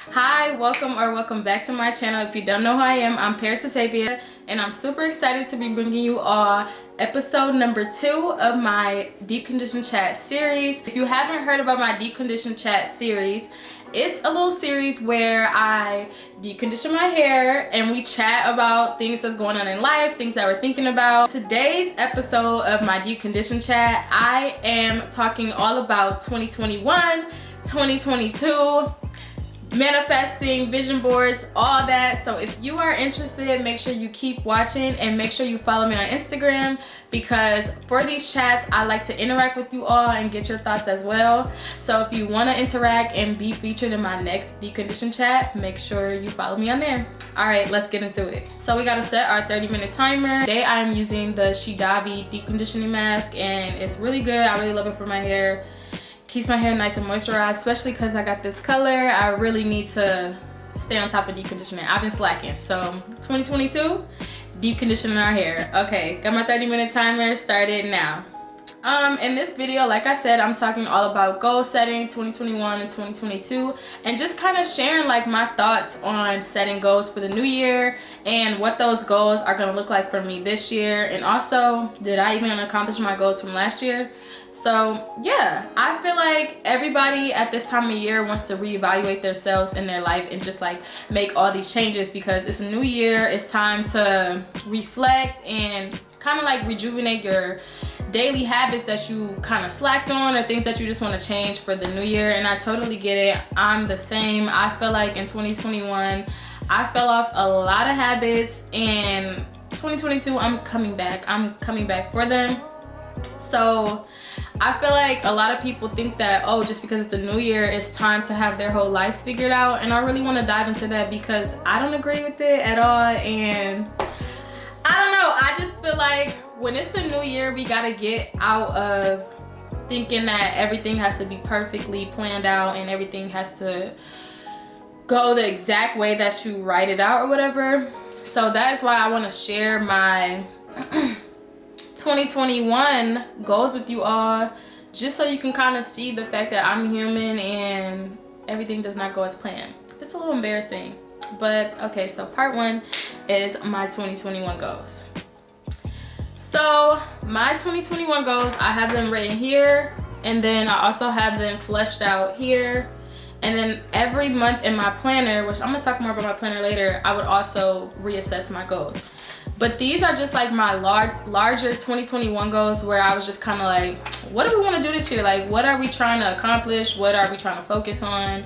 Hi, welcome back to my channel. If you don't know who I am, I'm Atavia, and I'm super excited to be bringing you all episode number 2 of my Deep Condition Chat series. If you haven't heard about my Deep Condition Chat series, it's a little series where I deep condition my hair and we chat about things that's going on in life, things that we're thinking about. Today's episode of my Deep Condition Chat, I am talking all about 2021, 2022, manifesting, vision boards, all that. So if you are interested, make sure you keep watching and make sure you follow me on Instagram, because for these chats I like to interact with you all and get your thoughts as well. So if you want to interact and be featured in my next Deep Condition Chat, make sure you follow me on there. All right, let's get into it. So we got to set our 30-minute timer. Today I'm using the Shidabi deep conditioning mask and it's really good. I really love it for my hair. Keeps my hair nice and moisturized, especially because I got this color. I really need to stay on top of deep conditioning. I've been slacking. So 2022, deep conditioning our hair. Okay, got my 30-minute timer started now. In this video, like I said, I'm talking all about goal setting 2021 and 2022 and just kind of sharing like my thoughts on setting goals for the new year and what those goals are going to look like for me this year, and also did I even accomplish my goals from last year. So yeah, I feel like everybody at this time of year wants to reevaluate themselves in their life and just like make all these changes because it's a new year. It's time to reflect and kind of like rejuvenate your daily habits that you kind of slacked on or things that you just want to change for the new year. And I totally get it. I'm the same. I feel like in 2021 I fell off a lot of habits, and 2022 I'm coming back for them. So I feel like a lot of people think that, oh, just because it's the new year, it's time to have their whole lives figured out. And I really want to dive into that because I don't agree with it at all. And I don't know, I just feel like when it's a new year, we gotta get out of thinking that everything has to be perfectly planned out and everything has to go the exact way that you write it out or whatever. So that is why I want to share my 2021 goals with you all, just so you can kind of see the fact that I'm human and everything does not go as planned. It's a little embarrassing, but okay. So part 1 is my 2021 goals. So my 2021 goals, I have them written here, and then I also have them fleshed out here. And then every month in my planner, which I'm gonna talk more about my planner later, I would also reassess my goals. But these are just like my larger 2021 goals, where I was just kind of like, what do we want to do this year? Like, what are we trying to accomplish? What are we trying to focus on?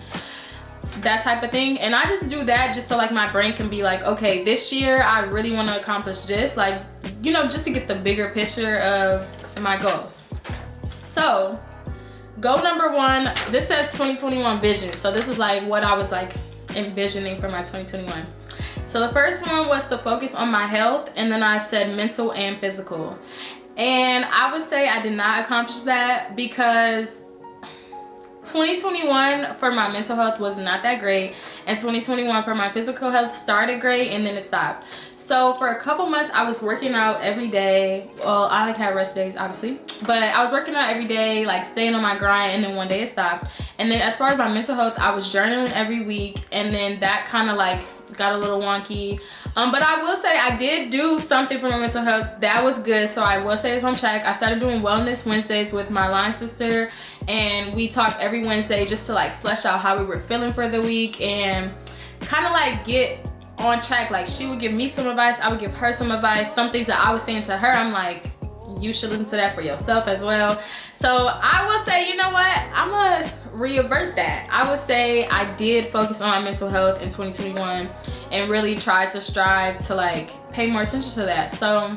That type of thing. And I just do that just so like my brain can be like, okay, this year I really want to accomplish this, like, you know, just to get the bigger picture of my goals. So goal number 1, this says 2021 vision. So this is like what I was like envisioning for my 2021. So the first one was to focus on my health, and then I said mental and physical. And I would say I did not accomplish that because 2021 for my mental health was not that great, and 2021 for my physical health started great and then it stopped. So for a couple months I was working out every day. Well, I like have rest days obviously, but I was working out every day, like staying on my grind, and then one day it stopped. And then as far as my mental health, I was journaling every week, and then that kind of like got a little wonky. But I will say I did do something for my mental health that was good, so I will say it's on track. I started doing wellness Wednesdays with my line sister, and we talked every Wednesday just to like flesh out how we were feeling for the week and kind of like get on track. Like, she would give me some advice, I would give her some advice. Some things that I was saying to her, I'm like, you should listen to that for yourself as well. So I will say, you know what, I'm gonna revert that. I would say I did focus on my mental health in 2021 and really tried to strive to like pay more attention to that. So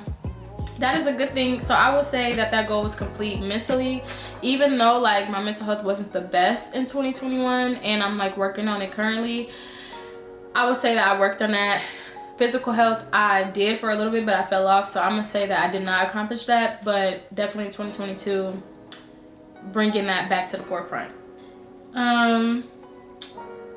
that is a good thing. So I will say that that goal was complete mentally, even though like my mental health wasn't the best in 2021 and I'm like working on it currently. I would say that I worked on that. Physical health I did for a little bit, but I fell off, so I'm gonna say that I did not accomplish that, but definitely in 2022 bringing that back to the forefront. My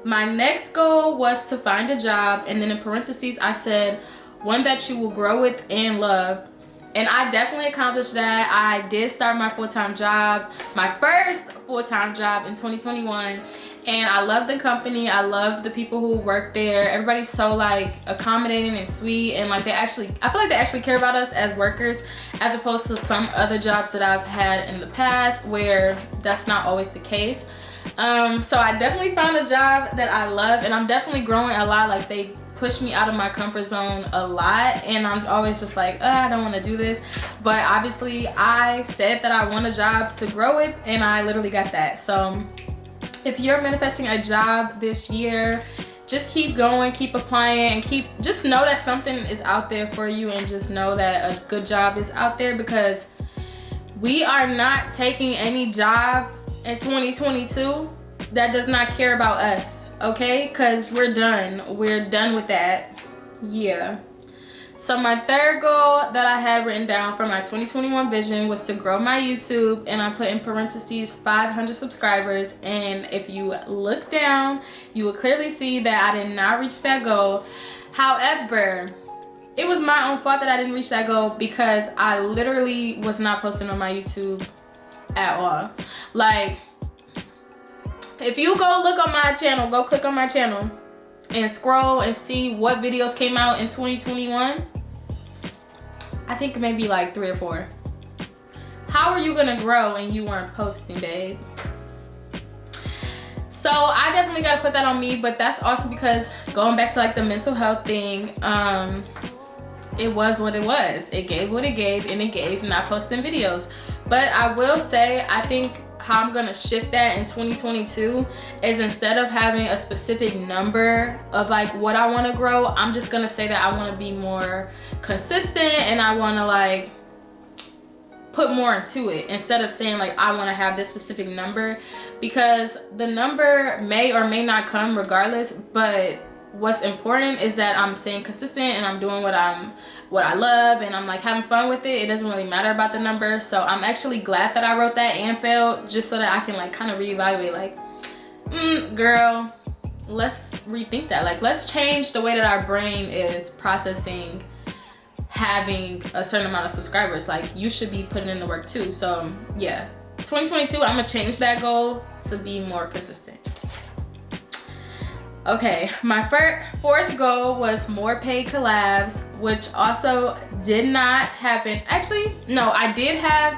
next goal was to find a job, and then in parentheses I said one that you will grow with and love. And I definitely accomplished that. I did start my full-time job, my first full-time job in 2021. And I love the company. I love the people who work there. Everybody's so like accommodating and sweet. And like I feel like they actually care about us as workers, as opposed to some other jobs that I've had in the past where that's not always the case. So I definitely found a job that I love, and I'm definitely growing a lot. Like they push me out of my comfort zone a lot, and I'm always just like, I don't want to do this. But obviously I said that I want a job to grow with, and I literally got that. So if you're manifesting a job this year, just keep going, keep applying, and just know that something is out there for you, and just know that a good job is out there, because we are not taking any job in 2022 that does not care about us, okay? Because we're done with that. Yeah. So my third goal that I had written down for my 2021 vision was to grow my YouTube, and I put in parentheses 500 subscribers. And if you look down, you will clearly see that I did not reach that goal. However, it was my own fault that I didn't reach that goal, because I literally was not posting on my YouTube at all. Like, if you go look on my channel, go click on my channel and scroll and see what videos came out in 2021, I think maybe like 3 or 4. How are you gonna grow and you weren't posting, babe? So I definitely gotta put that on me, but that's also because, going back to like the mental health thing, it was what it was. It gave what it gave, and it gave not posting videos. But I will say, I think how I'm gonna shift that in 2022 is, instead of having a specific number of like what I want to grow, I'm just gonna say that I want to be more consistent, and I want to like put more into it, instead of saying like I want to have this specific number, because the number may or may not come regardless. But what's important is that I'm staying consistent, and I'm doing what I love, and I'm like having fun with it. It doesn't really matter about the number. So I'm actually glad that I wrote that and failed, just so that I can like kind of reevaluate, like, girl, let's rethink that. Like, let's change the way that our brain is processing having a certain amount of subscribers. Like, you should be putting in the work too. So yeah, 2022, I'm gonna change that goal to be more consistent. Okay, my fourth goal was more paid collabs, which also did not happen. Actually, no, I did have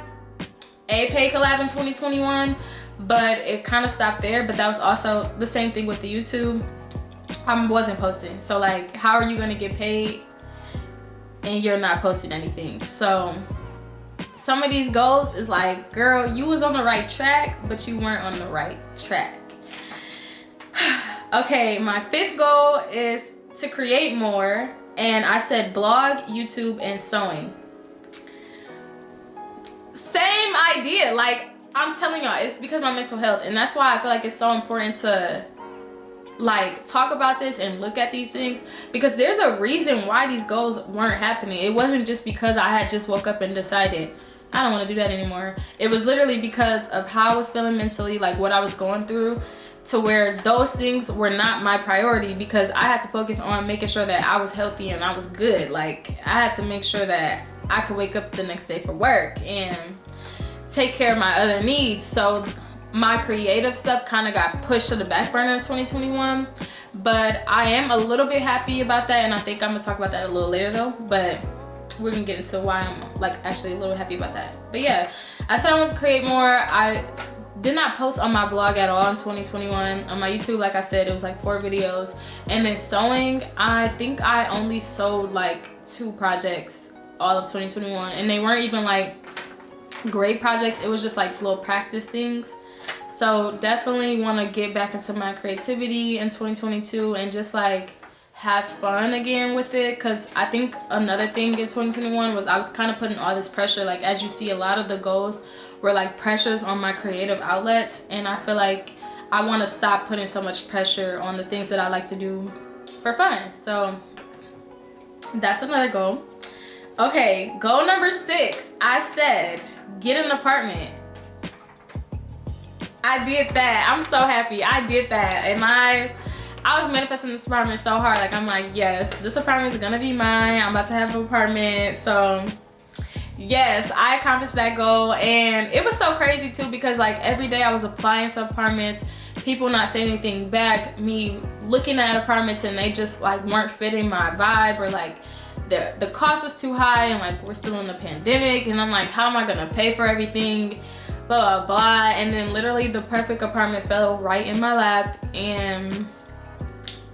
a paid collab in 2021, but it kind of stopped there. But that was also the same thing with the YouTube. I wasn't posting. So like, how are you gonna get paid and you're not posting anything? So some of these goals is like, girl, you was on the right track, but you weren't on the right track. Okay, my fifth goal is to create more, and I said blog, YouTube, and sewing. Same idea. Like, I'm telling y'all, it's because of my mental health, and that's why I feel like it's so important to like talk about this and look at these things, because there's a reason why these goals weren't happening. It wasn't just because I had just woke up and decided I don't want to do that anymore. It was literally because of how I was feeling mentally, like what I was going through, to where those things were not my priority, because I had to focus on making sure that I was healthy and I was good. Like, I had to make sure that I could wake up the next day for work and take care of my other needs. So my creative stuff kind of got pushed to the back burner in 2021, but I am a little bit happy about that, and I think I'm gonna talk about that a little later though. But we're gonna get into why I'm like actually a little happy about that. But yeah, I said I want to create more. I did not post on my blog at all in 2021. On my YouTube, like I said, it was like 4 videos. And then sewing, I think I only sewed like 2 projects all of 2021, and they weren't even like great projects. It was just like little practice things. So definitely want to get back into my creativity in 2022 and just like have fun again with it, because I think another thing in 2021 was I was kind of putting all this pressure. Like, as you see, a lot of the goals were like pressures on my creative outlets, and I feel like I want to stop putting so much pressure on the things that I like to do for fun. So that's another goal. Okay, goal number 6, I said get an apartment. I did that. I'm so happy I did that, and I was manifesting this apartment so hard. Like, I'm like, yes, this apartment is gonna be mine. I'm about to have an apartment. So yes, I accomplished that goal. And it was so crazy too, because like every day I was applying to apartments, people not saying anything back, me looking at apartments and they just like weren't fitting my vibe, or like the cost was too high, and like we're still in the pandemic, and I'm like, how am I gonna pay for everything, blah blah blah. And then literally the perfect apartment fell right in my lap, and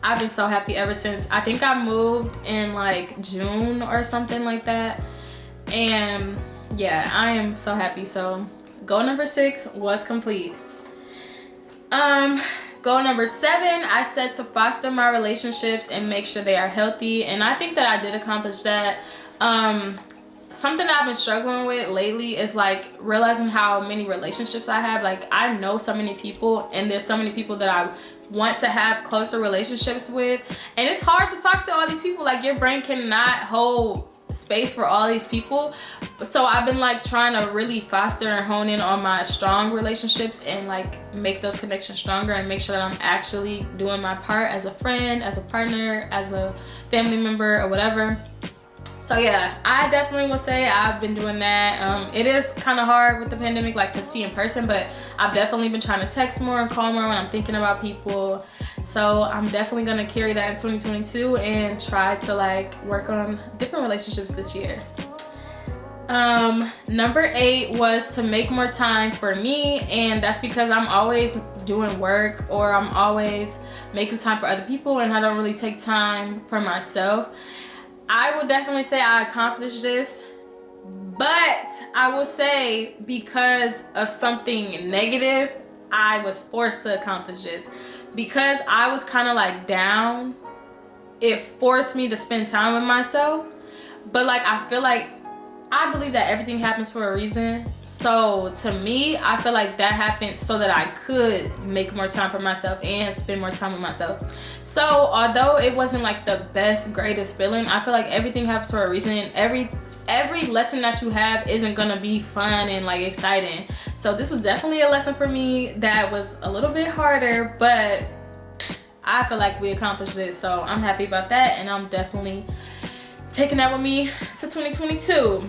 I've been so happy ever since. I think I moved in like June or something like that, and yeah, I am so happy. So goal number 6 was complete. Goal number 7, I said to foster my relationships and make sure they are healthy, and I think that I did accomplish that. Something that I've been struggling with lately is like realizing how many relationships I have. Like I know so many people, and there's so many people that I want to have closer relationships with, and it's hard to talk to all these people. Like your brain cannot hold space for all these people. So I've been like trying to really foster and hone in on my strong relationships and like make those connections stronger, and make sure that I'm actually doing my part as a friend, as a partner, as a family member, or whatever. So yeah, I definitely would say I've been doing that. It is kind of hard with the pandemic, like to see in person, but I've definitely been trying to text more and call more when I'm thinking about people. So I'm definitely gonna carry that in 2022 and try to like work on different relationships this year. Number 8 was to make more time for me, and that's because I'm always doing work, or I'm always making time for other people, and I don't really take time for myself. I will definitely say I accomplished this, but I will say because of something negative, I was forced to accomplish this. Because I was kind of like down, it forced me to spend time with myself. But like I feel like, I believe that everything happens for a reason. So to me, I feel like that happened so that I could make more time for myself and spend more time with myself. So although it wasn't like the best, greatest feeling, I feel like everything happens for a reason, and every lesson that you have isn't gonna be fun and like exciting. So this was definitely a lesson for me that was a little bit harder, but I feel like we accomplished it. So I'm happy about that, and I'm definitely taking that with me to 2022.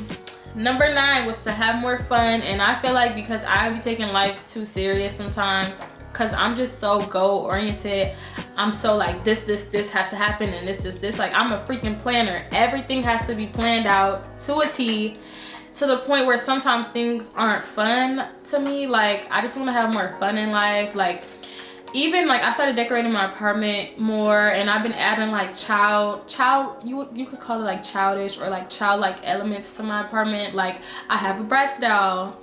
Number 9 was to have more fun, and I feel like because I be taking life too serious sometimes, because I'm just so goal oriented. I'm so like this has to happen, and this. Like I'm a freaking planner. Everything has to be planned out to a T, to the point where sometimes things aren't fun to me. Like I just want to have more fun in life. Like even like I started decorating my apartment more, and I've been adding like you could call it like childish or like childlike elements to my apartment. Like I have a Bratz doll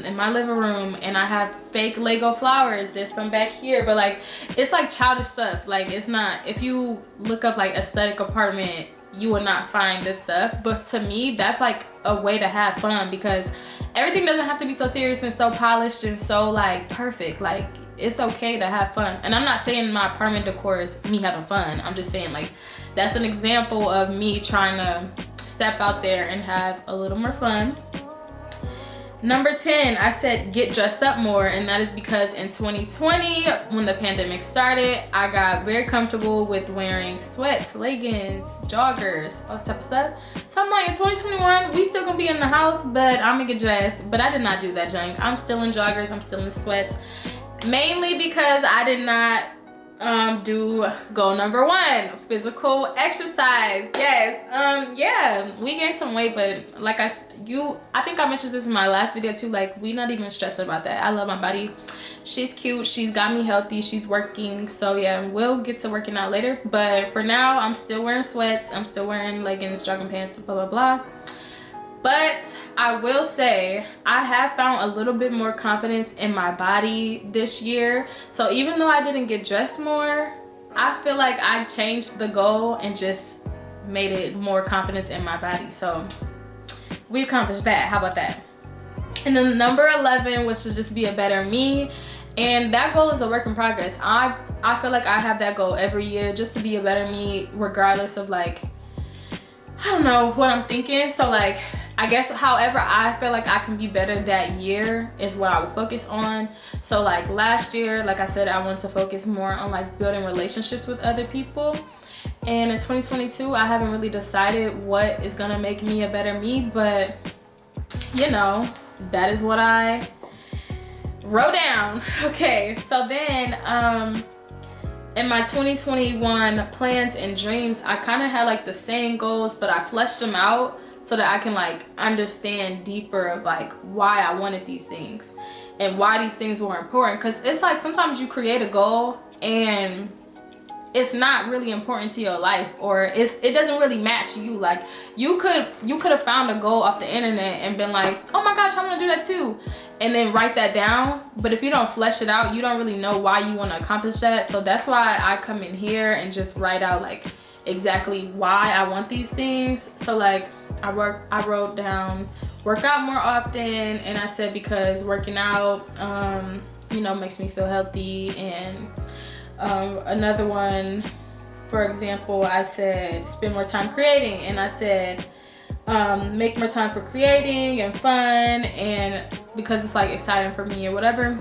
in my living room, and I have fake Lego flowers. There's some back here, but like it's like childish stuff. Like it's not, if you look up like aesthetic apartment, you will not find this stuff. But to me, that's like a way to have fun, because everything doesn't have to be so serious and so polished and so like perfect. Like it's okay to have fun. And I'm not saying my apartment decor is me having fun. I'm just saying like that's an example of me trying to step out there and have a little more fun. Number 10, I said get dressed up more, and that is because in 2020, when the pandemic started, I got very comfortable with wearing sweats, leggings, joggers, all that type of stuff. So I'm like, in 2021, we still gonna be in the house, but I'm gonna get dressed. But I did not do that, junk. I'm still in joggers, I'm still in sweats. Mainly because I did not do goal number 1, physical exercise. Yes, yeah, we gained some weight, but like I think I mentioned this in my last video too, like we not even stressing about that. I love my body. She's cute, she's got me healthy, she's working. So yeah, we'll get to working out later, but for now I'm still wearing sweats, I'm still wearing leggings, jogging pants, blah blah blah. But I will say I have found a little bit more confidence in my body this year. So even though I didn't get dressed more, I feel like I changed the goal and just made it more confidence in my body. So we accomplished that. How about that? And then number 11 was to just be a better me. And that goal is a work in progress. I feel like I have that goal every year, just to be a better me, regardless of like, I don't know what I'm thinking. So like, I guess however I feel like I can be better that year is what I would focus on. So like last year, like I said, I wanted to focus more on like building relationships with other people. And in 2022, I haven't really decided what is gonna make me a better me, but you know, that is what I wrote down. Okay, so then in my 2021 plans and dreams, I kind of had like the same goals, but I fleshed them out so that I can like understand deeper of like why I wanted these things and why these things were important. Because it's like sometimes you create a goal and it's not really important to your life, or it doesn't really match you. Like you could have found a goal off the internet and been like, oh my gosh, I want to do that too, and then write that down. But if you don't flesh it out, you don't really know why you want to accomplish that. So that's why I come in here and just write out like exactly why I want these things. So like I wrote down work out more often, and I said because working out you know, makes me feel healthy. And another one, for example, I said spend more time creating, and I said make more time for creating and fun, and because it's like exciting for me or whatever.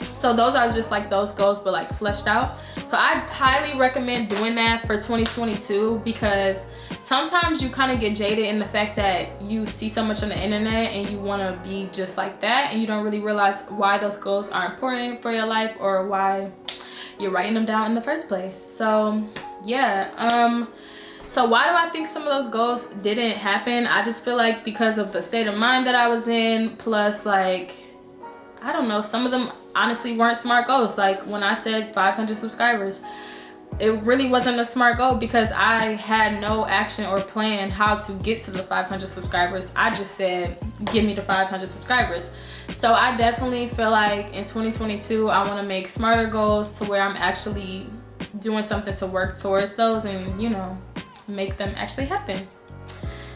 So those are just like those goals, but like fleshed out. So I highly recommend doing that for 2022, because sometimes you kind of get jaded in the fact that you see so much on the internet and you want to be just like that, and you don't really realize why those goals are important for your life or why you're writing them down in the first place. So yeah, so why do I think some of those goals didn't happen? I just feel like because of the state of mind that I was in, plus like, I don't know, some of them honestly weren't smart goals. Like when I said 500 subscribers, it really wasn't a smart goal because I had no action or plan how to get to the 500 subscribers. I just said, give me the 500 subscribers. So I definitely feel like in 2022, I want to make smarter goals to where I'm actually doing something to work towards those and, you know, make them actually happen.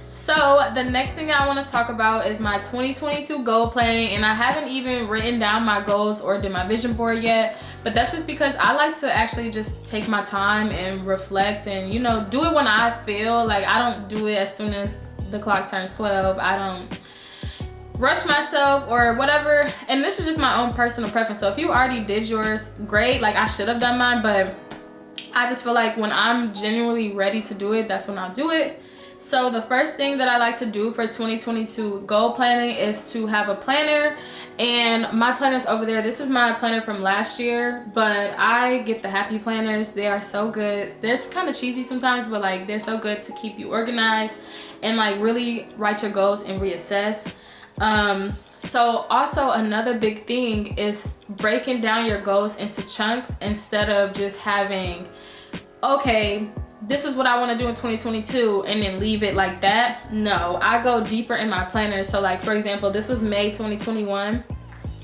So the next thing I want to talk about is my 2022 goal planning, and I haven't even written down my goals or did my vision board yet, but that's just because I like to actually just take my time and reflect and, you know, do it when I feel. Like I don't do it as soon as the clock turns 12. I don't rush myself or whatever, and this is just my own personal preference. So if you already did yours, great. Like I should have done mine, but I just feel like when I'm genuinely ready to do it, that's when I'll do it. So the first thing that I like to do for 2022 goal planning is to have a planner, and my planner's over there. This is my planner from last year, but I get the happy planners. They are so good. They're kind of cheesy sometimes, but like they're so good to keep you organized and like really write your goals and reassess. So also another big thing is breaking down your goals into chunks instead of just having, okay, this is what I want to do in 2022 and then leave it like that. No, I go deeper in my planner. So like, for example, this was May 2021.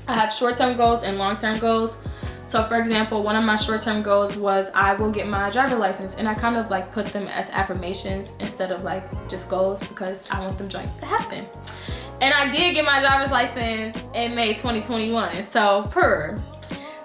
I have short-term goals and long-term goals. So for example, one of my short-term goals was I will get my driver license, and I kind of like put them as affirmations instead of like just goals because I want them joints to happen. And I did get my driver's license in May 2021, so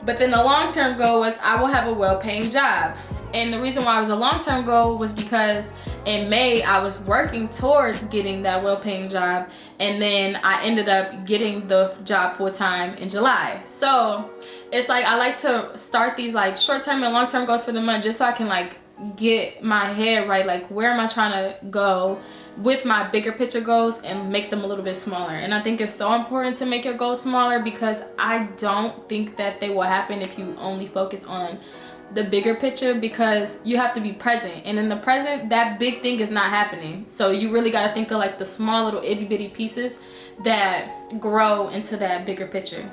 But then the long-term goal was I will have a well-paying job. And the reason why it was a long-term goal was because in May, I was working towards getting that well-paying job. And then I ended up getting the job full-time in July. So it's like I like to start these like short-term and long-term goals for the month just so I can like get my head right. Like where am I trying to go with my bigger picture goals and make them a little bit smaller. And I think it's so important to make your goals smaller because I don't think that they will happen if you only focus on the bigger picture, because you have to be present, and in the present that big thing is not happening. So you really got to think of like the small little itty bitty pieces that grow into that bigger picture.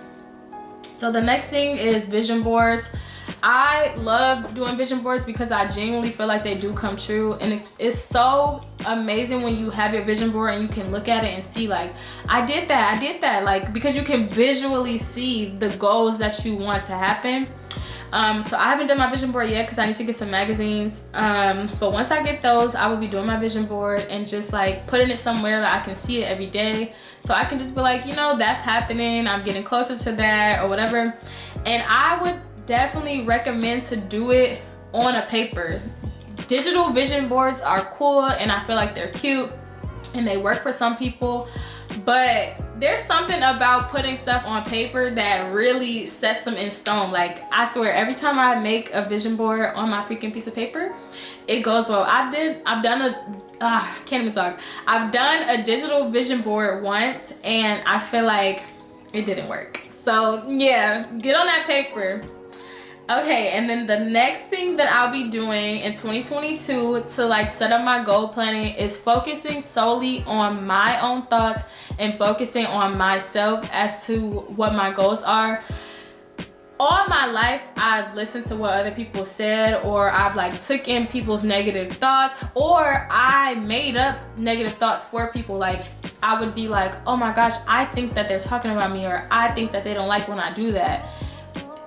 So the next thing is vision boards. I love doing vision boards because I genuinely feel like they do come true, and it's so amazing when you have your vision board and you can look at it and see like I did that, like because you can visually see the goals that you want to happen. So I haven't done my vision board yet because I need to get some magazines, but once I get those, I will be doing my vision board and just like putting it somewhere that I can see it every day, so I can just be like, you know, that's happening, I'm getting closer to that or whatever. And I would definitely recommend to do it on a paper. Digital vision boards are cool and I feel like they're cute and they work for some people, but there's something about putting stuff on paper that really sets them in stone. Like, I swear, every time I make a vision board on my freaking piece of paper, it goes well. I've done a digital vision board once, and I feel like it didn't work. So yeah, get on that paper. Okay, and then the next thing that I'll be doing in 2022 to like set up my goal planning is focusing solely on my own thoughts and focusing on myself as to what my goals are. All my life, I've listened to what other people said, or I've like took in people's negative thoughts, or I made up negative thoughts for people. Like, I would be like, oh my gosh, I think that they're talking about me, or I think that they don't like when I do that.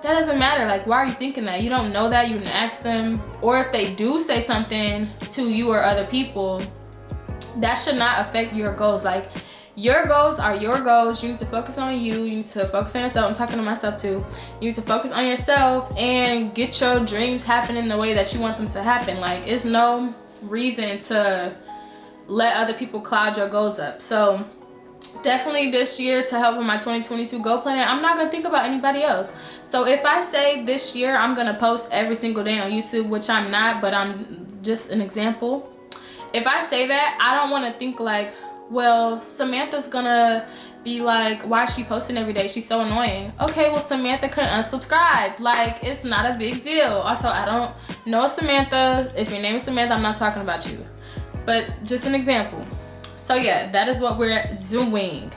That doesn't matter. Like, why are you thinking that? You don't know that. You can ask them. Or if they do say something to you or other people, that should not affect your goals. Like, your goals are your goals. You need to focus on you. You need to focus on yourself. I'm talking to myself too. You need to focus on yourself and get your dreams happening the way that you want them to happen. Like, it's no reason to let other people cloud your goals up. So definitely this year, to help with my 2022 goal planning, I'm not gonna think about anybody else. So if I say this year I'm gonna post every single day on YouTube, which I'm not, but I'm just an example. If I say that, I don't want to think like, well, Samantha's gonna be like, why is she posting every day? She's so annoying. Okay, well, Samantha could unsubscribe. Like, it's not a big deal. Also, I don't know Samantha. If your name is Samantha, I'm not talking about you, but just an example. So yeah, that is what we're doing.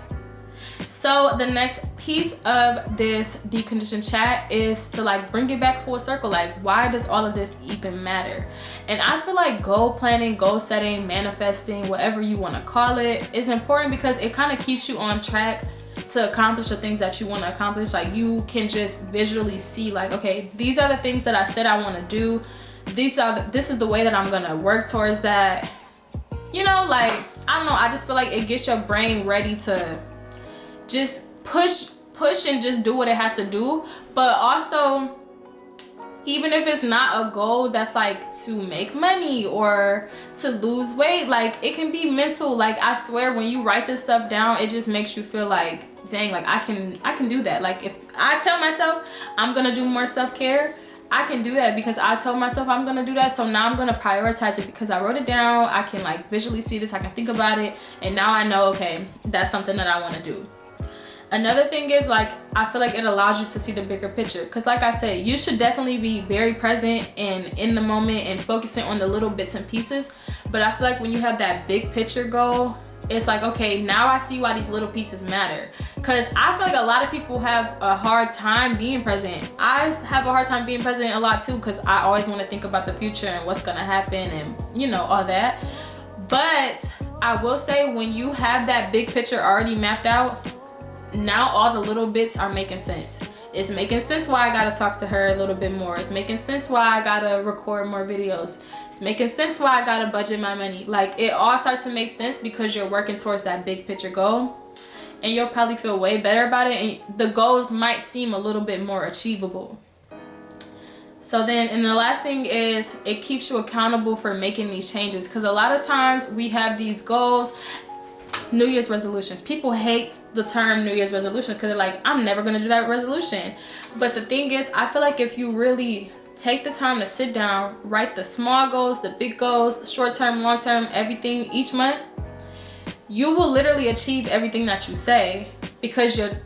So the next piece of this deep condition chat is to like bring it back full circle. Like, why does all of this even matter? And I feel like goal planning, goal setting, manifesting, whatever you want to call it, is important because it kind of keeps you on track to accomplish the things that you want to accomplish. Like, you can just visually see like, okay, these are the things that I said I want to do. This is the way that I'm gonna work towards that. You know, like, I don't know, I just feel like it gets your brain ready to just push and just do what it has to do. But also, even if it's not a goal that's like to make money or to lose weight, like, it can be mental. Like, I swear, when you write this stuff down, it just makes you feel like, dang, like I can do that. Like, if I tell myself I'm gonna do more self-care, I can do that because I told myself I'm gonna do that. So now I'm gonna prioritize it because I wrote it down. I can like visually see this, I can think about it, and now I know, okay, that's something that I want to do. Another thing is, like, I feel like it allows you to see the bigger picture, because like I said, you should definitely be very present and in the moment and focusing on the little bits and pieces. But I feel like when you have that big picture goal, it's like, okay, now I see why these little pieces matter. Because I feel like a lot of people have a hard time being present. I have a hard time being present a lot too, because I always want to think about the future and what's gonna happen and, you know, all that. But I will say, when you have that big picture already mapped out, now all the little bits are making sense. It's making sense why I gotta talk to her a little bit more. It's making sense why I gotta record more videos. It's making sense why I gotta budget my money. Like, it all starts to make sense because you're working towards that big picture goal, and you'll probably feel way better about it, and the goals might seem a little bit more achievable. So then, and the last thing is, it keeps you accountable for making these changes, because a lot of times we have these goals, New Year's resolutions. People hate the term New Year's resolutions because they're like, I'm never gonna do that resolution. But the thing is, I feel like if you really take the time to sit down, write the small goals, the big goals, short term, long term, everything each month, you will literally achieve everything that you say, because you're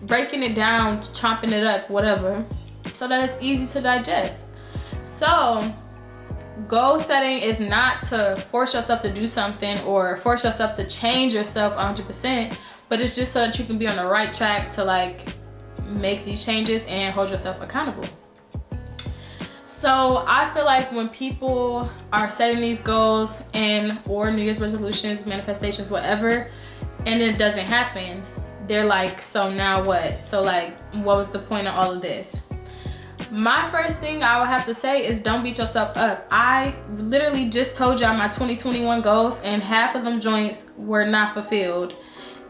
breaking it down, chopping it up, whatever, so that it's easy to digest. So goal setting is not to force yourself to do something or force yourself to change yourself 100%, but it's just so that you can be on the right track to like make these changes and hold yourself accountable. So I feel like when people are setting these goals and or New Year's resolutions, manifestations, whatever, and it doesn't happen, they're like, so now what? So like, what was the point of all of this? My first thing I would have to say is, don't beat yourself up. I literally just told y'all my 2021 goals, and half of them joints were not fulfilled.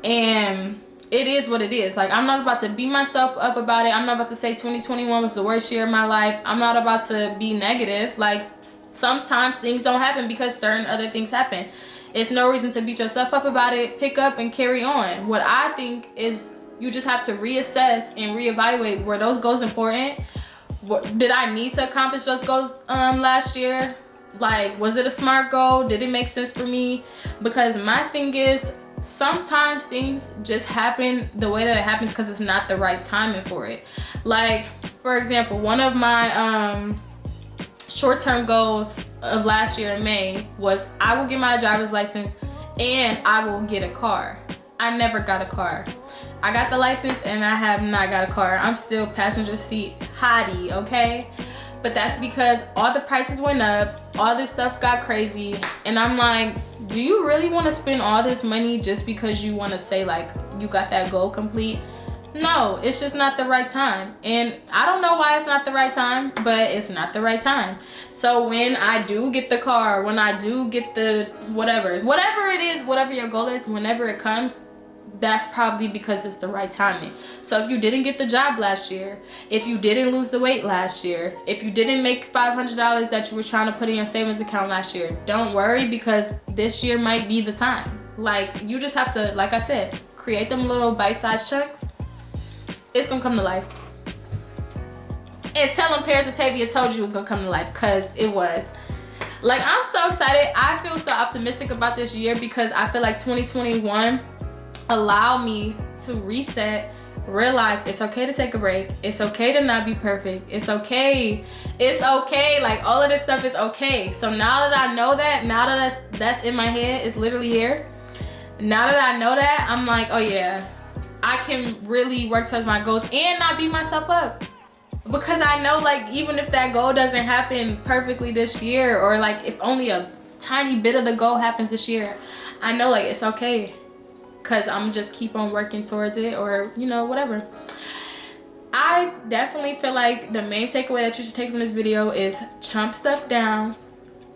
And it is what it is. Like, I'm not about to beat myself up about it. I'm not about to say 2021 was the worst year of my life. I'm not about to be negative. Like, sometimes things don't happen because certain other things happen. It's no reason to beat yourself up about it. Pick up and carry on. What I think is you just have to reassess and reevaluate, were those goals important? Did I need to accomplish those goals last year? Like, was it a smart goal? Did it make sense for me? Because my thing is, sometimes things just happen the way that it happens because it's not the right timing for it. Like, for example, one of my short-term goals of last year in May was I will get my driver's license and I will get a car. I never got a car. I got the license and I have not got a car. I'm still passenger seat hottie, okay? But that's because all the prices went up, all this stuff got crazy, and I'm like, do you really want to spend all this money just because you want to say like you got that goal complete? No, it's just not the right time. And I don't know why it's not the right time, but it's not the right time. So when I do get the car, when I do get the whatever it is, whatever your goal is, whenever it comes, that's probably because it's the right timing. So if you didn't get the job last year, if you didn't lose the weight last year, if you didn't make $500 that you were trying to put in your savings account last year, don't worry, because this year might be the time. Like, you just have to, like I said, create them little bite-sized chunks. It's gonna come to life. And tell them Paris Atavia told you it was gonna come to life, because it was. Like, I'm so excited. I feel so optimistic about this year because I feel like 2021 allow me to reset, realize it's okay to take a break. It's okay to not be perfect. It's okay. It's okay. Like, all of this stuff is okay. So now that I know that, now that that's in my head, it's literally here. Now that I know that, I'm like, oh yeah, I can really work towards my goals and not beat myself up. Because I know, like, even if that goal doesn't happen perfectly this year, or like if only a tiny bit of the goal happens this year, I know like it's okay. Because I'm just keep on working towards it, or you know, whatever. I definitely feel like the main takeaway that you should take from this video is chump stuff down,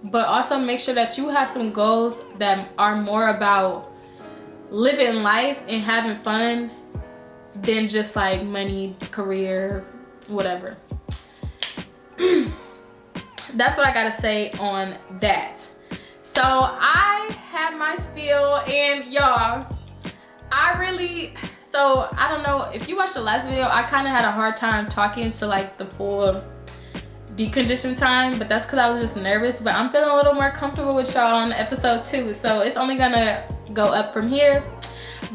but also make sure that you have some goals that are more about living life and having fun than just like money, career, whatever. That's what I gotta say on that. So I have my spiel, and y'all, I don't know if you watched the last video, I kind of had a hard time talking to like the full deep condition time, but that's because I was just nervous. But I'm feeling a little more comfortable with y'all on episode 2, so it's only gonna go up from here.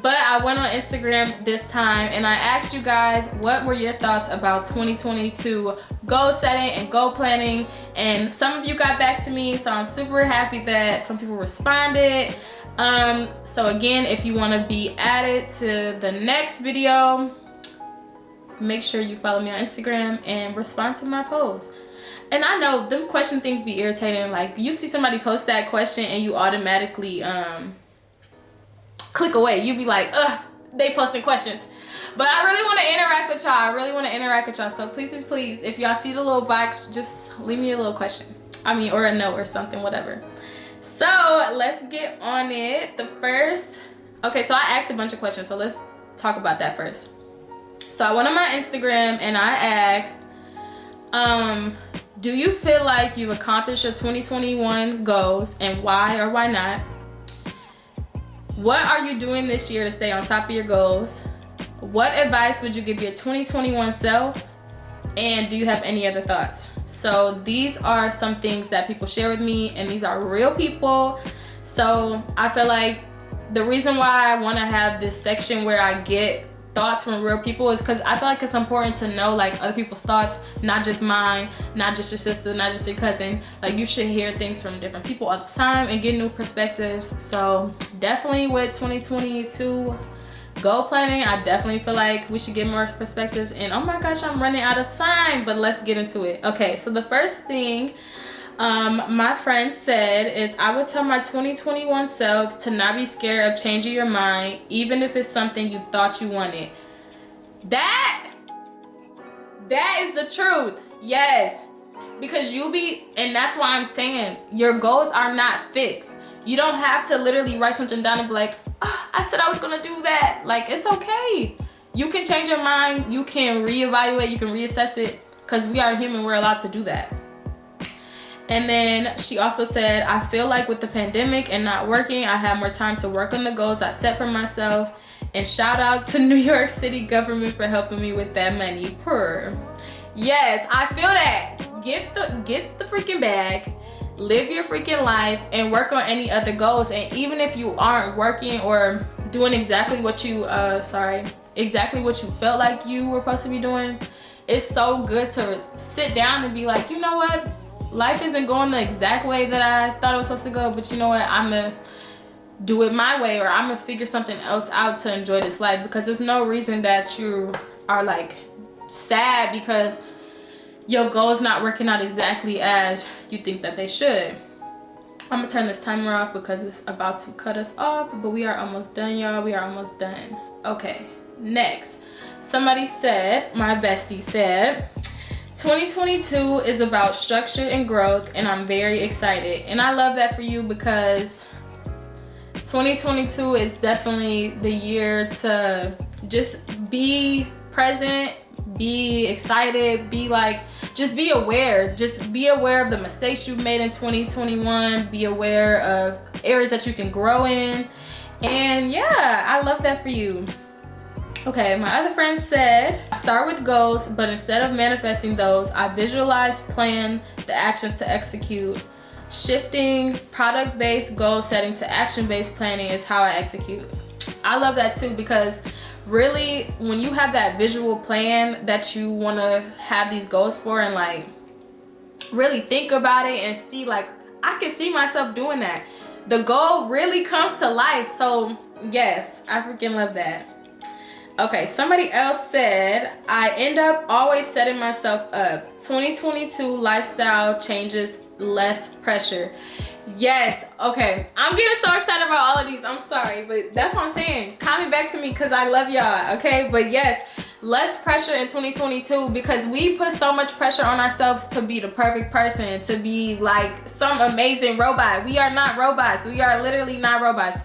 But I went on Instagram this time and I asked you guys what were your thoughts about 2022 goal setting and goal planning, and some of you got back to me, so I'm super happy that some people responded. So again, if you want to be added to the next video, make sure you follow me on Instagram and respond to my posts. And I know them question things be irritating. Like, you see somebody post that question and you automatically click away. You be like, ugh, they posting questions. But I really want to interact with y'all. So please, if y'all see the little box, just leave me a little question. I mean, or a note or something, whatever. So let's get on it. Okay, so I asked a bunch of questions, so let's talk about that first. So I went on my Instagram and I asked, do you feel like you've accomplished your 2021 goals, and why or why not? What are you doing this year to stay on top of your goals? What advice would you give your 2021 self? And do you have any other thoughts? So these are some things that people share with me, and these are real people. So I feel like the reason why I want to have this section where I get thoughts from real people is because I feel like it's important to know like other people's thoughts, not just mine, not just your sister, not just your cousin. Like, you should hear things from different people all the time and get new perspectives. So definitely with 2022 goal planning, I definitely feel like we should get more perspectives. And oh my gosh, I'm running out of time, but let's get into it. Okay, so the first thing my friend said is, I would tell my 2021 self to not be scared of changing your mind, even if it's something you thought you wanted. That is the truth. Yes, because and that's why I'm saying your goals are not fixed. You don't have to literally write something down and be like, oh, I said I was gonna do that. Like, it's okay. You can change your mind. You can reevaluate. You can reassess it, because we are human. We're allowed to do that. And then she also said, I feel like with the pandemic and not working, I have more time to work on the goals I set for myself. And shout out to New York City government for helping me with that money. Purr. Yes, I feel that. Get the freaking bag, live your freaking life, and work on any other goals. And even if you aren't working or doing exactly what you felt like you were supposed to be doing, it's so good to sit down and be like, you know what? Life isn't going the exact way that I thought it was supposed to go, but you know what? I'm gonna do it my way, or I'm gonna figure something else out to enjoy this life. Because there's no reason that you are like sad because your goal's not working out exactly as you think that they should. I'm gonna turn this timer off because it's about to cut us off, but we are almost done, y'all. We are almost done. Okay, next. Somebody said, my bestie said, 2022 is about structure and growth, and I'm very excited. And I love that for you, because 2022 is definitely the year to just be present, be excited, be like, just be aware. Just be aware of the mistakes you've made in 2021. Be aware of areas that you can grow in. And yeah, I love that for you. Okay, my other friend said, start with goals, but instead of manifesting those, I visualize, plan the actions to execute. Shifting product-based goal setting to action-based planning is how I execute. I love that too, because really, when you have that visual plan that you want to have these goals for, and like really think about it and see, like, I can see myself doing that. The goal really comes to life. So yes, I freaking love that. Okay, somebody else said, I end up always setting myself up. 2022 lifestyle changes, less pressure. Yes, okay. I'm getting so excited about all of these. I'm sorry, but that's what I'm saying. Comment back to me because I love y'all, okay? But yes, less pressure in 2022, because we put so much pressure on ourselves to be the perfect person, to be like some amazing robot. We are not robots. We are literally not robots.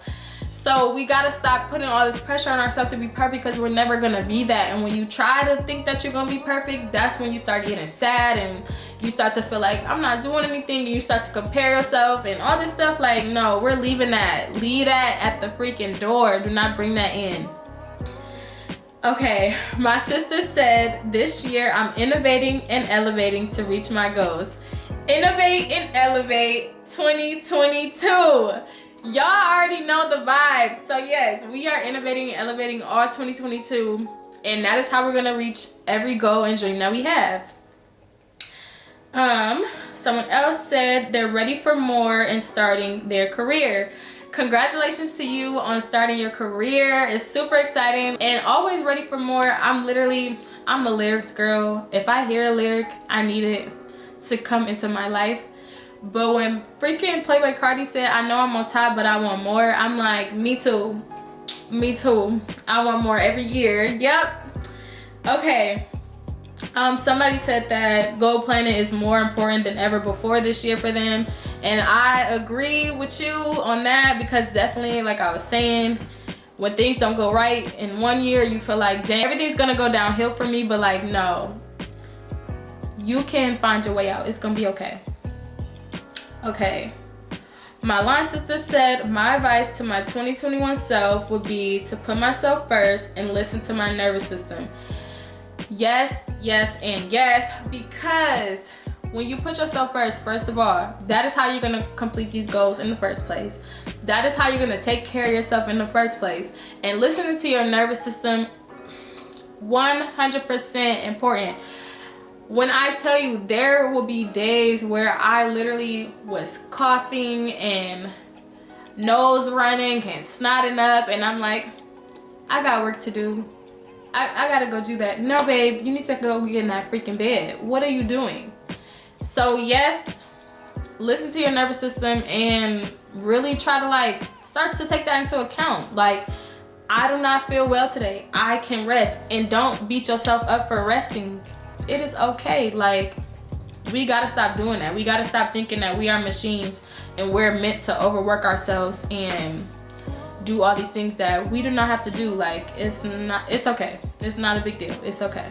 So we gotta stop putting all this pressure on ourselves to be perfect, because we're never gonna be that. And when you try to think that you're gonna be perfect, that's when you start getting sad and you start to feel like, I'm not doing anything, and you start to compare yourself and all this stuff. Like, no, we're leaving that. Leave that at the freaking door. Do not bring that in. Okay, my sister said, this year I'm innovating and elevating to reach my goals. Innovate and elevate 2022. Y'all already know the vibes. So yes, we are innovating and elevating all 2022, and that is how we're gonna reach every goal and dream that we have. Someone else said they're ready for more and starting their career. Congratulations to you on starting your career. It's super exciting, and always ready for more. I'm a lyrics girl. If I hear a lyric, I need it to come into my life. But when freaking Playboy Cardi said, I know I'm on top, but I want more, I'm like, me too. Me too. I want more every year. Yep. Okay. Somebody said that goal planning is more important than ever before this year for them. And I agree with you on that, because definitely, like I was saying, when things don't go right in one year, you feel like, dang, everything's gonna go downhill for me. But like, no. You can find your way out. It's gonna be okay. Okay, my line sister said, my advice to my 2021 self would be to put myself first and listen to my nervous system. Yes, yes, and yes, because when you put yourself first of all, that is how you're gonna complete these goals in the first place. That is how you're gonna take care of yourself in the first place. And listening to your nervous system, 100% important. When I tell you, there will be days where I literally was coughing and nose running and snotting up, and I'm like, I got work to do. I gotta go do that. No, babe, you need to go get in that freaking bed. What are you doing? So yes, listen to your nervous system and really try to like start to take that into account. Like, I do not feel well today. I can rest, and don't beat yourself up for resting. It is okay. Like, we gotta stop doing that. We gotta stop thinking that we are machines and we're meant to overwork ourselves and do all these things that we do not have to do. Like, it's okay. It's not a big deal. It's okay.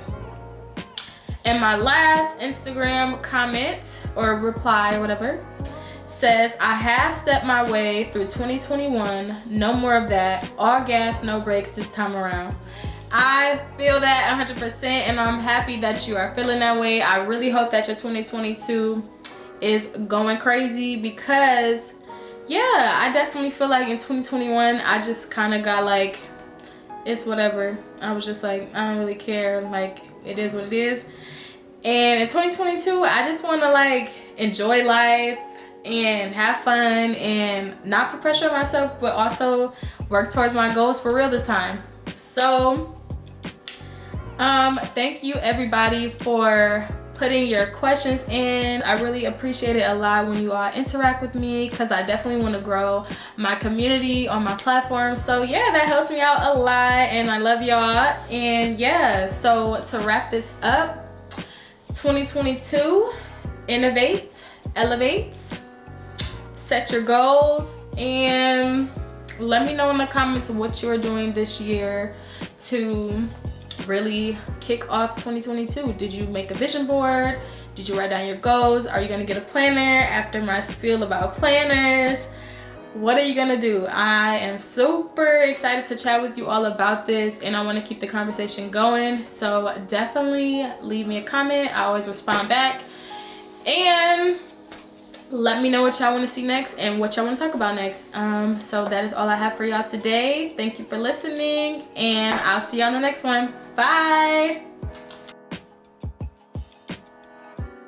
And my last Instagram comment or reply or whatever says, I have stepped my way through 2021. No more of that. All gas, no brakes this time around. I feel that 100%, and I'm happy that you are feeling that way. I really hope that your 2022 is going crazy, because yeah, I definitely feel like in 2021 I just kind of got like, it's whatever. I was just like, I don't really care, like it is what it is. And in 2022 I just want to like enjoy life and have fun and not put pressure on myself, but also work towards my goals for real this time. So thank you everybody for putting your questions in. I really appreciate it a lot when you all interact with me, because I definitely want to grow my community on my platform. So yeah, that helps me out a lot, and I love y'all. And yeah, so to wrap this up, 2022, innovate, elevate, set your goals, and let me know in the comments what you're doing this year to really kick off 2022. Did you make a vision board? Did you write down your goals? Are you gonna get a planner after my spiel about planners? What are you gonna do? I am super excited to chat with you all about this, and I want to keep the conversation going. So definitely leave me a comment. I always respond back, and let me know what y'all want to see next and what y'all want to talk about next. So that is all I have for y'all today. Thank you for listening, and I'll see you on the next one. Bye.